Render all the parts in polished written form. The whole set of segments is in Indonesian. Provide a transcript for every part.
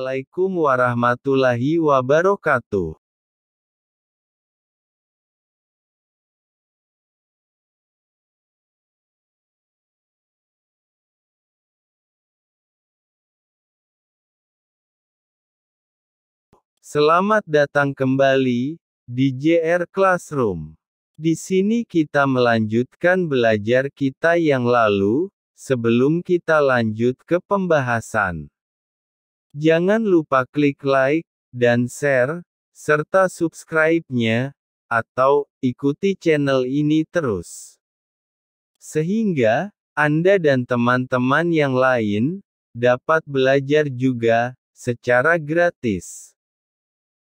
Assalamualaikum warahmatullahi wabarakatuh. Selamat datang kembali di JR Classroom. Di sini kita melanjutkan belajar kita yang lalu, sebelum kita lanjut ke pembahasan. Jangan lupa klik like dan share, serta subscribe-nya, atau ikuti channel ini terus. Sehingga Anda dan teman-teman yang lain dapat belajar juga secara gratis.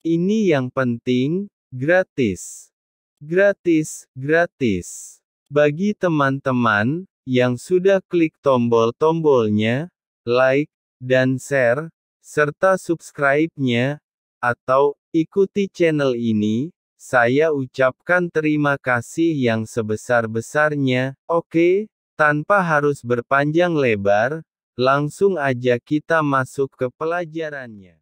Ini yang penting, gratis. Gratis, gratis. Bagi teman-teman yang sudah klik tombol-tombolnya, like, dan share, serta subscribe-nya, atau ikuti channel ini, saya ucapkan terima kasih yang sebesar-besarnya. Oke, tanpa harus berpanjang lebar, langsung aja kita masuk ke pelajarannya.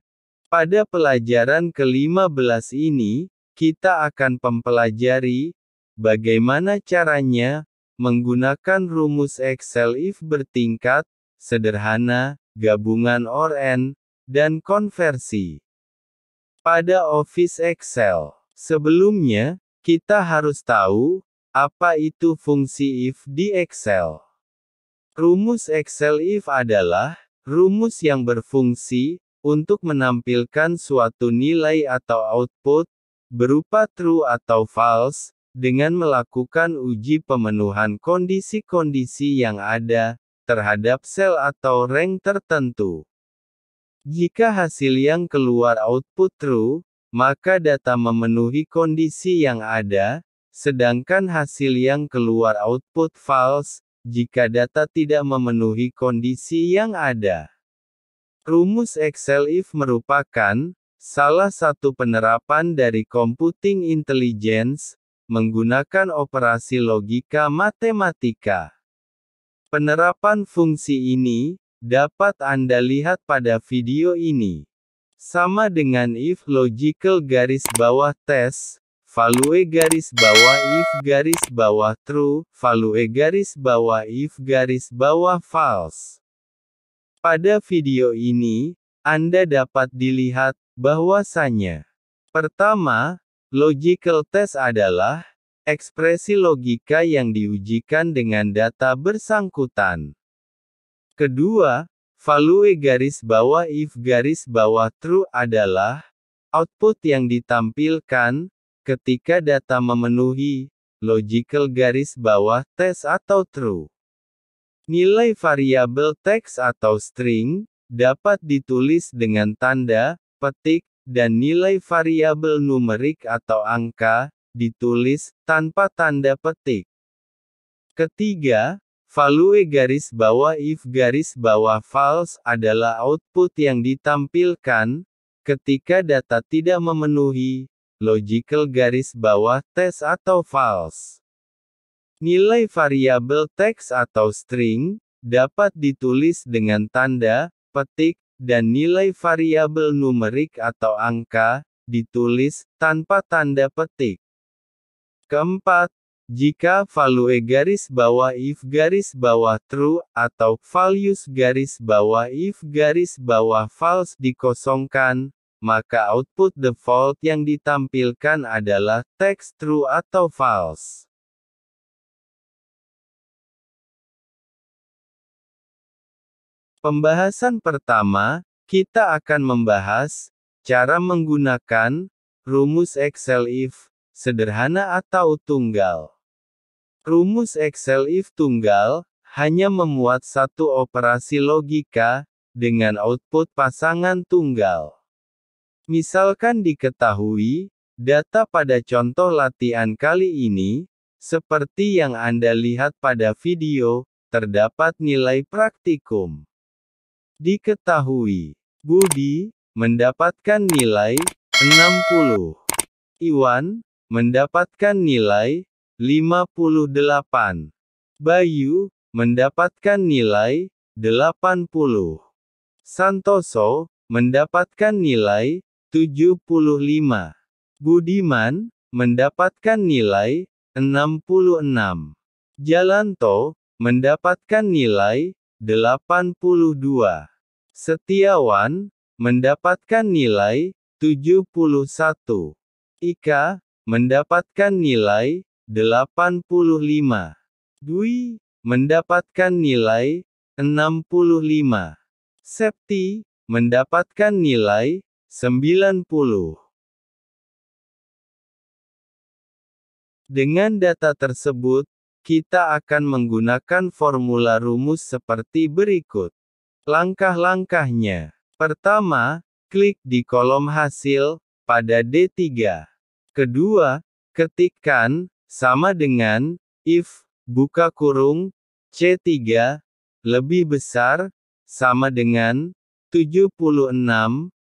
Pada pelajaran ke-15 ini, kita akan mempelajari bagaimana caranya menggunakan rumus Excel if bertingkat, sederhana, gabungan OR AND, dan konversi. Pada Office Excel, sebelumnya, kita harus tahu apa itu fungsi if di Excel. Rumus Excel if adalah rumus yang berfungsi untuk menampilkan suatu nilai atau output, berupa true atau false, dengan melakukan uji pemenuhan kondisi-kondisi yang ada, terhadap sel atau rank tertentu. Jika hasil yang keluar output true, maka data memenuhi kondisi yang ada, sedangkan hasil yang keluar output false, jika data tidak memenuhi kondisi yang ada. Rumus Excel if merupakan salah satu penerapan dari computing intelligence, menggunakan operasi logika matematika. Penerapan fungsi ini dapat Anda lihat pada video ini. Sama dengan if logical garis bawah test, value garis bawah if garis bawah true, value garis bawah if garis bawah false. Pada video ini, Anda dapat dilihat bahwasanya: pertama, logical test adalah ekspresi logika yang diujikan dengan data bersangkutan. Kedua, value garis bawah if garis bawah true adalah output yang ditampilkan ketika data memenuhi logical garis bawah test atau true. Nilai variabel teks atau string dapat ditulis dengan tanda petik, dan nilai variabel numerik atau angka ditulis tanpa tanda petik. Ketiga, value garis bawah if garis bawah false adalah output yang ditampilkan ketika data tidak memenuhi logical garis bawah test atau false. Nilai variabel teks atau string dapat ditulis dengan tanda petik, dan nilai variabel numerik atau angka ditulis tanpa tanda petik. Keempat, jika value garis bawah if garis bawah true atau values garis bawah if garis bawah false dikosongkan, maka output default yang ditampilkan adalah teks true atau false. Pembahasan pertama, kita akan membahas cara menggunakan rumus Excel if sederhana atau tunggal. Rumus Excel if tunggal hanya memuat satu operasi logika dengan output pasangan tunggal. Misalkan diketahui data pada contoh latihan kali ini, seperti yang Anda lihat pada video, terdapat nilai praktikum. Diketahui, Budi mendapatkan nilai 60. Iwan mendapatkan nilai 58. Bayu mendapatkan nilai 80. Santoso mendapatkan nilai 75. Budiman mendapatkan nilai 66. Jalanto mendapatkan nilai 82. Setiawan mendapatkan nilai 71. Ika mendapatkan nilai 85. Dwi mendapatkan nilai 65. Septi mendapatkan nilai 90. Dengan data tersebut, kita akan menggunakan formula rumus seperti berikut. Langkah-langkahnya. Pertama, klik di kolom hasil pada D3. Kedua, ketikkan sama dengan if buka kurung C3 lebih besar sama dengan 76,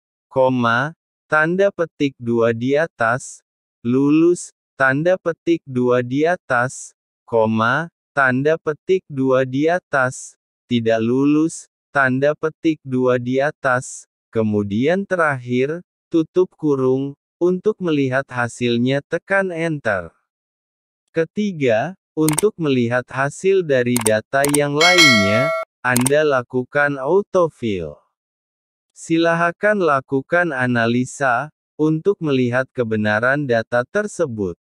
tanda petik 2 di atas, lulus, tanda petik 2 di atas, tanda petik 2 di atas, tidak lulus, tanda petik 2 di atas, kemudian terakhir, tutup kurung. Untuk melihat hasilnya tekan Enter. Ketiga, untuk melihat hasil dari data yang lainnya, Anda lakukan autofill. Silakan lakukan analisa, untuk melihat kebenaran data tersebut.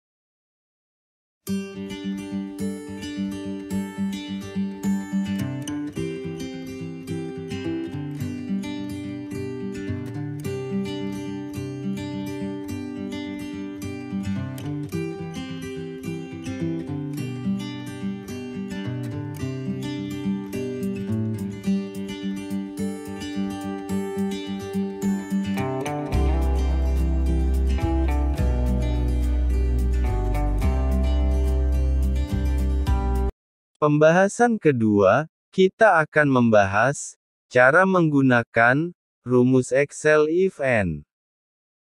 Pembahasan kedua, kita akan membahas cara menggunakan rumus Excel if N.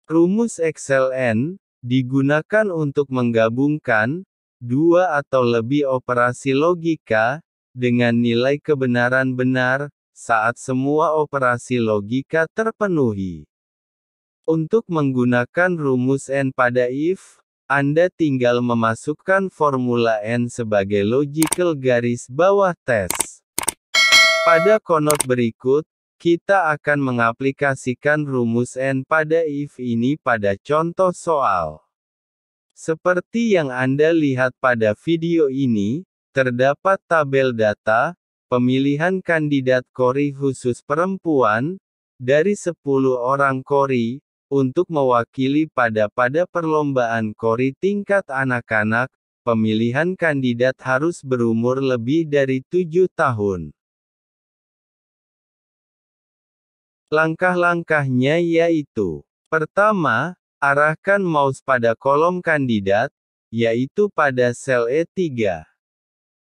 Rumus Excel N digunakan untuk menggabungkan dua atau lebih operasi logika dengan nilai kebenaran benar saat semua operasi logika terpenuhi. Untuk menggunakan rumus N pada if, Anda tinggal memasukkan formula N sebagai logical garis bawah tes. Pada konot berikut, kita akan mengaplikasikan rumus N pada if ini pada contoh soal. Seperti yang Anda lihat pada video ini, terdapat tabel data, pemilihan kandidat Kori khusus perempuan, dari 10 orang Kori, untuk mewakili pada perlombaan Kori tingkat anak-anak, pemilihan kandidat harus berumur lebih dari 7 tahun. Langkah-langkahnya yaitu, pertama, arahkan mouse pada kolom kandidat, yaitu pada sel E3.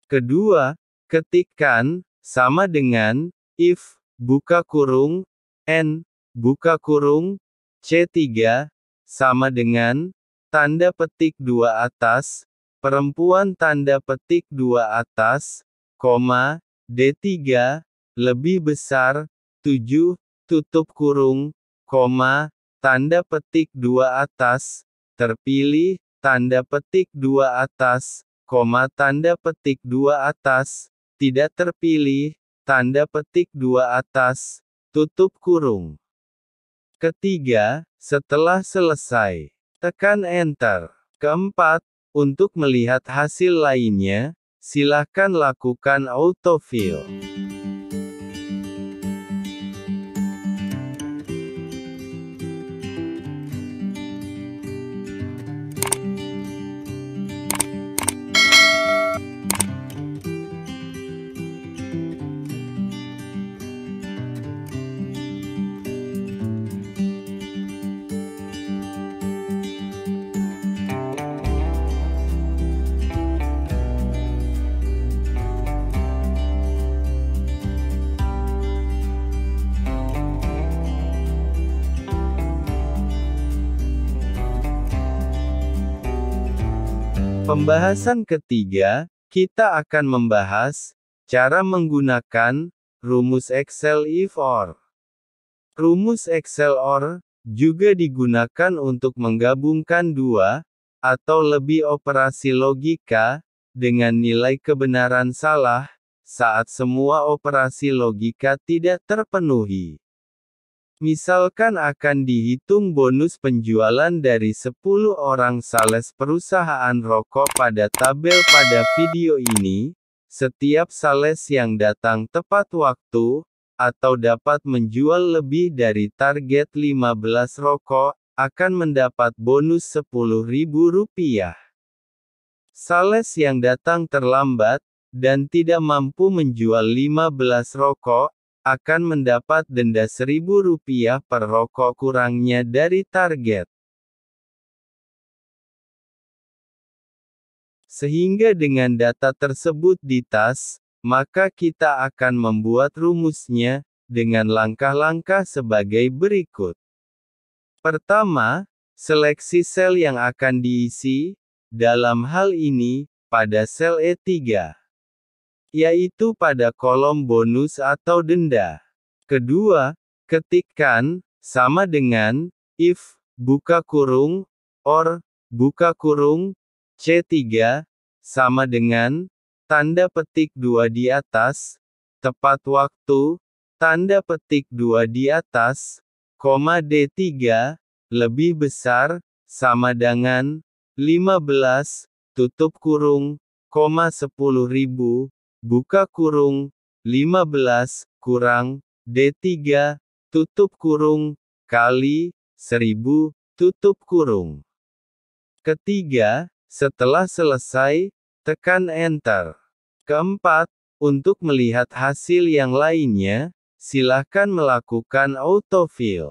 Kedua, ketikkan, sama dengan, if, buka kurung, N, buka kurung, C3, sama dengan, tanda petik 2 atas, perempuan tanda petik 2 atas, D3, lebih besar, 7, tutup kurung, tanda petik 2 atas, terpilih, tanda petik 2 atas, tanda petik 2 atas, tidak terpilih, tanda petik 2 atas, tutup kurung. Ketiga, setelah selesai, tekan Enter. Keempat, untuk melihat hasil lainnya, silakan lakukan autofill. Pembahasan ketiga, kita akan membahas cara menggunakan rumus Excel if or. Rumus Excel OR juga digunakan untuk menggabungkan dua atau lebih operasi logika dengan nilai kebenaran salah saat semua operasi logika tidak terpenuhi. Misalkan akan dihitung bonus penjualan dari 10 orang sales perusahaan rokok pada tabel pada video ini. Setiap sales yang datang tepat waktu, atau dapat menjual lebih dari target 15 rokok, akan mendapat bonus Rp10.000. Sales yang datang terlambat, dan tidak mampu menjual 15 rokok, akan mendapat denda Rp1.000 per rokok kurangnya dari target. Sehingga dengan data tersebut di tas, maka kita akan membuat rumusnya, dengan langkah-langkah sebagai berikut. Pertama, seleksi sel yang akan diisi, dalam hal ini, pada sel E3. Yaitu pada kolom bonus atau denda. Kedua, ketikkan, sama dengan, if, buka kurung, or, buka kurung, C3, sama dengan, tanda petik 2 di atas, tepat waktu, tanda petik 2 di atas, koma D3, lebih besar, sama dengan, 15, tutup kurung, koma 10.000, buka kurung, 15, kurang, D3, tutup kurung, kali, 1000, tutup kurung. Ketiga, setelah selesai, tekan Enter. Keempat, untuk melihat hasil yang lainnya, silakan melakukan autofill.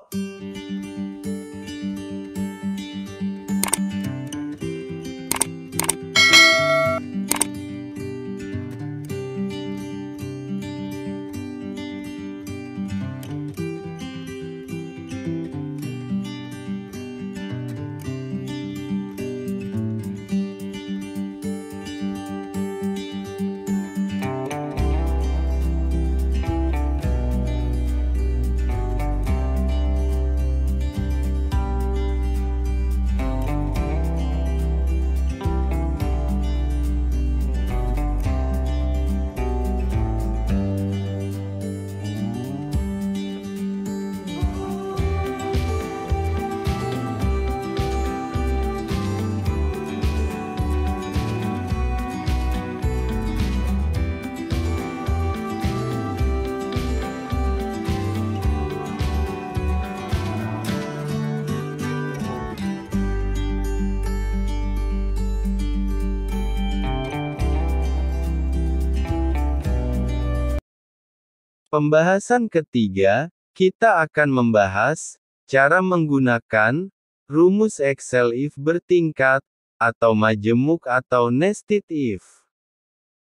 Pembahasan ketiga, kita akan membahas cara menggunakan rumus Excel if bertingkat, atau majemuk atau nested if.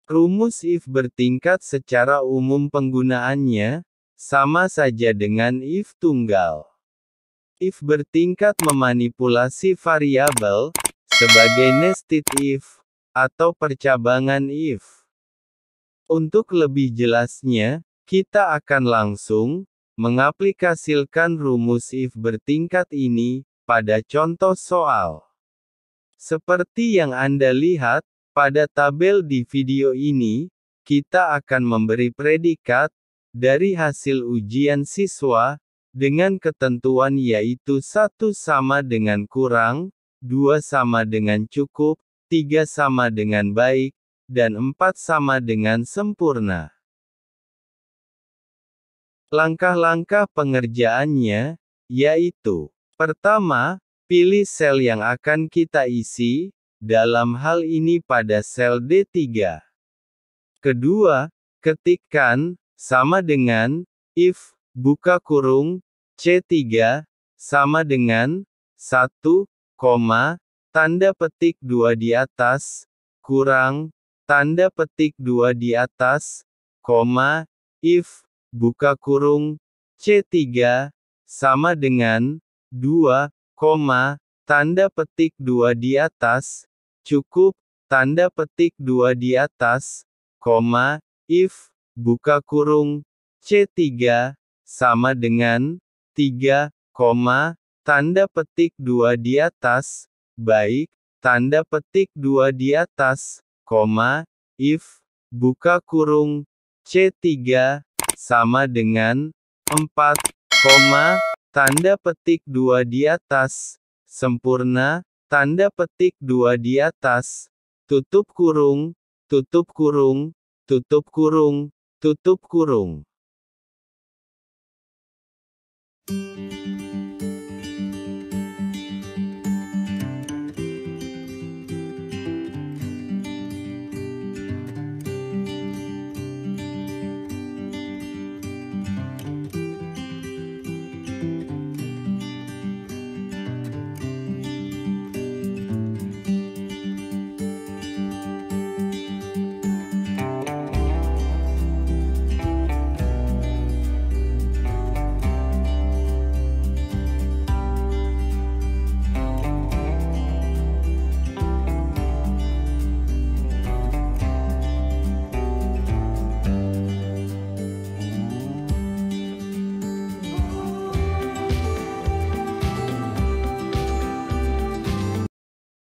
Rumus if bertingkat secara umum penggunaannya sama saja dengan if tunggal. If bertingkat memanipulasi variabel sebagai nested if atau percabangan if. Untuk lebih jelasnya, kita akan langsung mengaplikasikan rumus if bertingkat ini pada contoh soal. Seperti yang Anda lihat pada tabel di video ini, kita akan memberi predikat dari hasil ujian siswa dengan ketentuan yaitu 1 sama dengan kurang, 2 sama dengan cukup, 3 sama dengan baik, dan 4 sama dengan sempurna. Langkah-langkah pengerjaannya, yaitu, pertama, pilih sel yang akan kita isi, dalam hal ini pada sel D3. Kedua, ketikkan, sama dengan, if, buka kurung, C3, sama dengan, 1, tanda petik 2 di atas, kurang, tanda petik 2 di atas, if, buka kurung, C3, sama dengan, 2, tanda petik 2 di atas, cukup, tanda petik 2 di atas, if, buka kurung, C3, sama dengan, 3, tanda petik 2 di atas, baik, tanda petik 2 di atas, if, buka kurung, C3, sama dengan, 4, tanda petik 2 di atas, sempurna, tanda petik 2 di atas, tutup kurung, tutup kurung, tutup kurung, tutup kurung.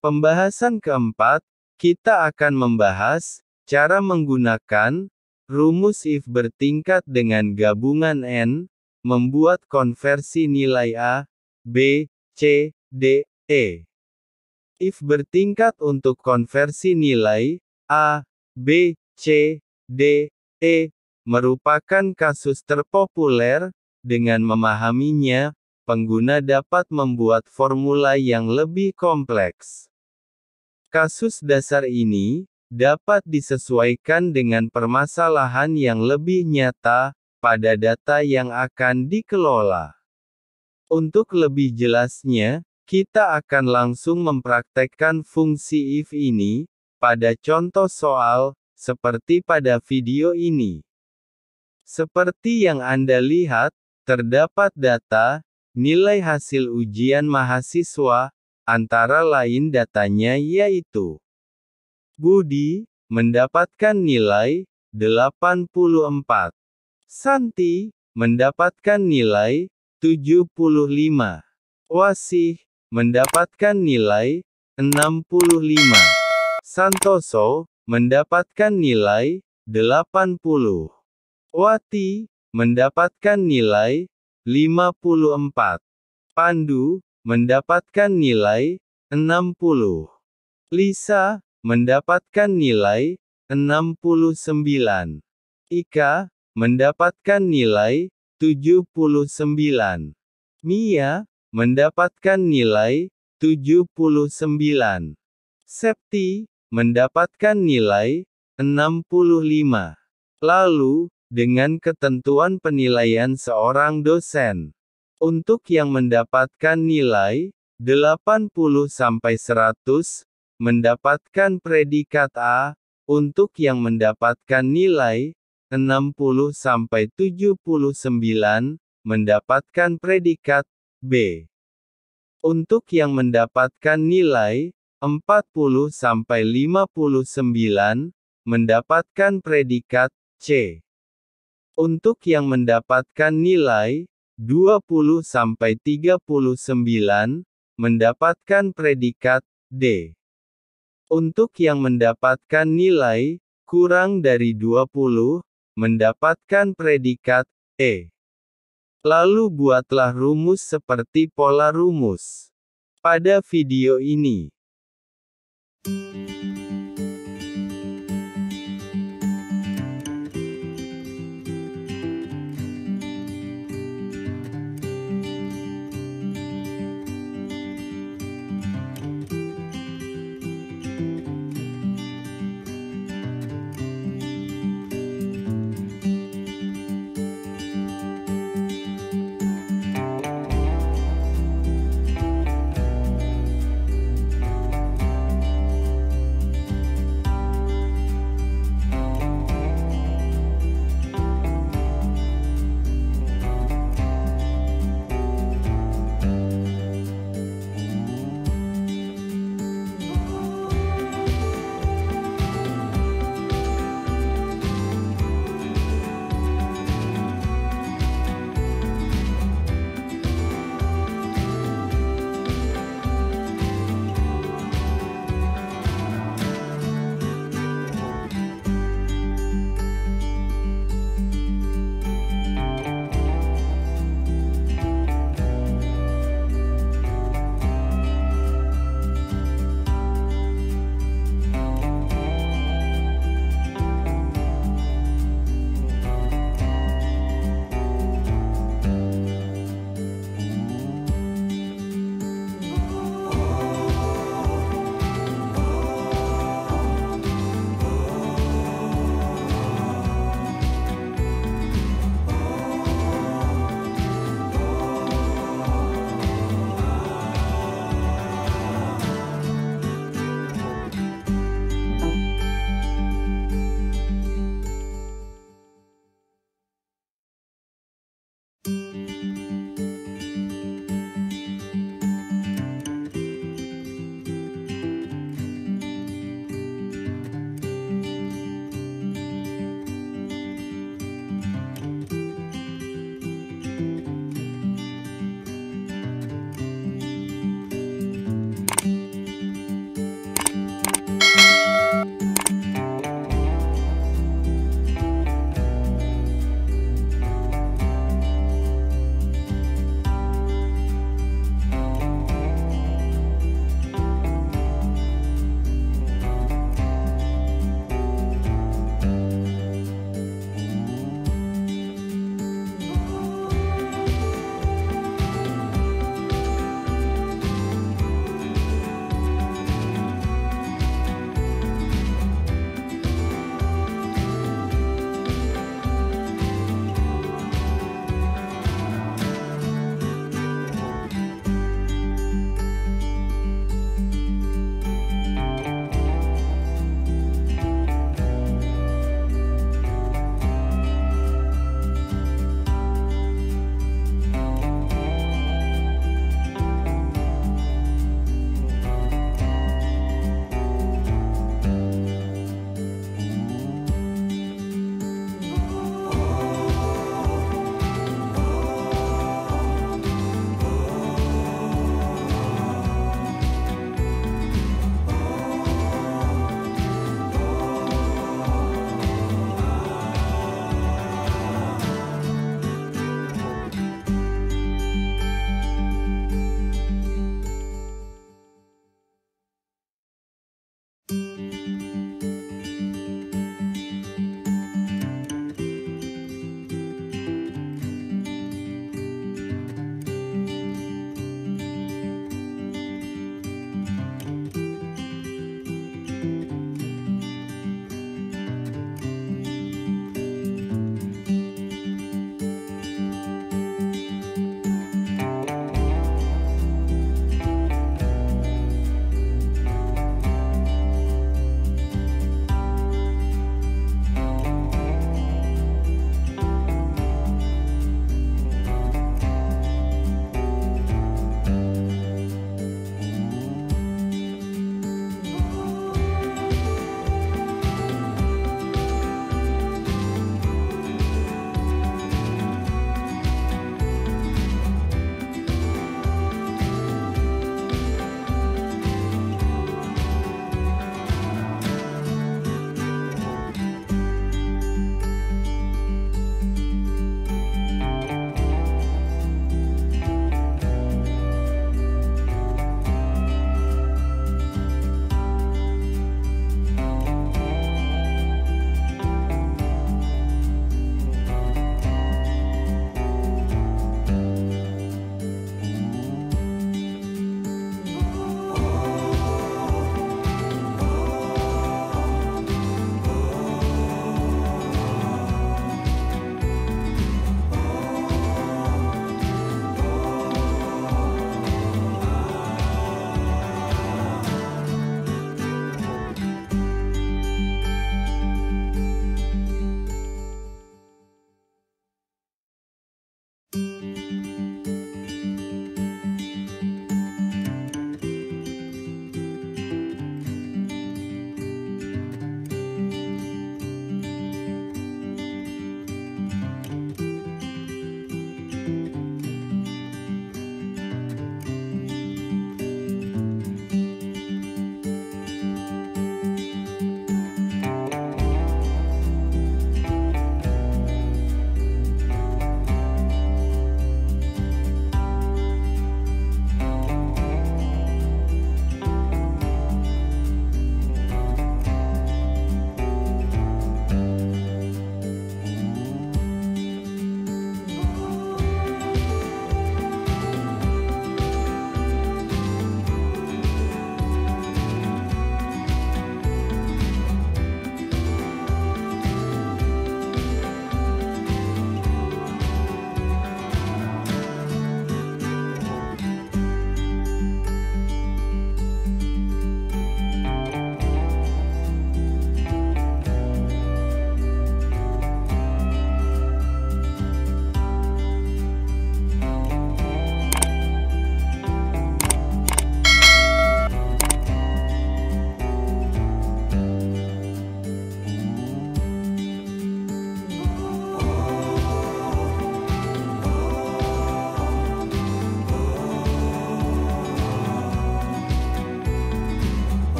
Pembahasan keempat, kita akan membahas cara menggunakan rumus if bertingkat dengan gabungan n, membuat konversi nilai A, B, C, D, E. If bertingkat untuk konversi nilai A, B, C, D, E, merupakan kasus terpopuler. Dengan memahaminya, pengguna dapat membuat formula yang lebih kompleks. Kasus dasar ini dapat disesuaikan dengan permasalahan yang lebih nyata pada data yang akan dikelola. Untuk lebih jelasnya, kita akan langsung mempraktekkan fungsi if ini pada contoh soal seperti pada video ini. Seperti yang Anda lihat, terdapat data nilai hasil ujian mahasiswa. Antara lain datanya yaitu Budi mendapatkan nilai 84, Santi mendapatkan nilai 75, Wasih mendapatkan nilai 65, Santoso mendapatkan nilai 80, Wati mendapatkan nilai 54, Pandu mendapatkan nilai 60. Lisa mendapatkan nilai 69. Ika mendapatkan nilai 79. Mia mendapatkan nilai 79. Septi mendapatkan nilai 65. Lalu, dengan ketentuan penilaian seorang dosen, untuk yang mendapatkan nilai 80-100, mendapatkan predikat A, untuk yang mendapatkan nilai 60-79, mendapatkan predikat B. Untuk yang mendapatkan nilai 40-59, mendapatkan predikat C. Untuk yang mendapatkan nilai 20-39, mendapatkan predikat D. Untuk yang mendapatkan nilai kurang dari 20, mendapatkan predikat E. Lalu buatlah rumus seperti pola rumus pada video ini.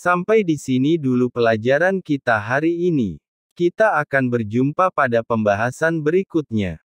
Sampai di sini dulu pelajaran kita hari ini. Kita akan berjumpa pada pembahasan berikutnya.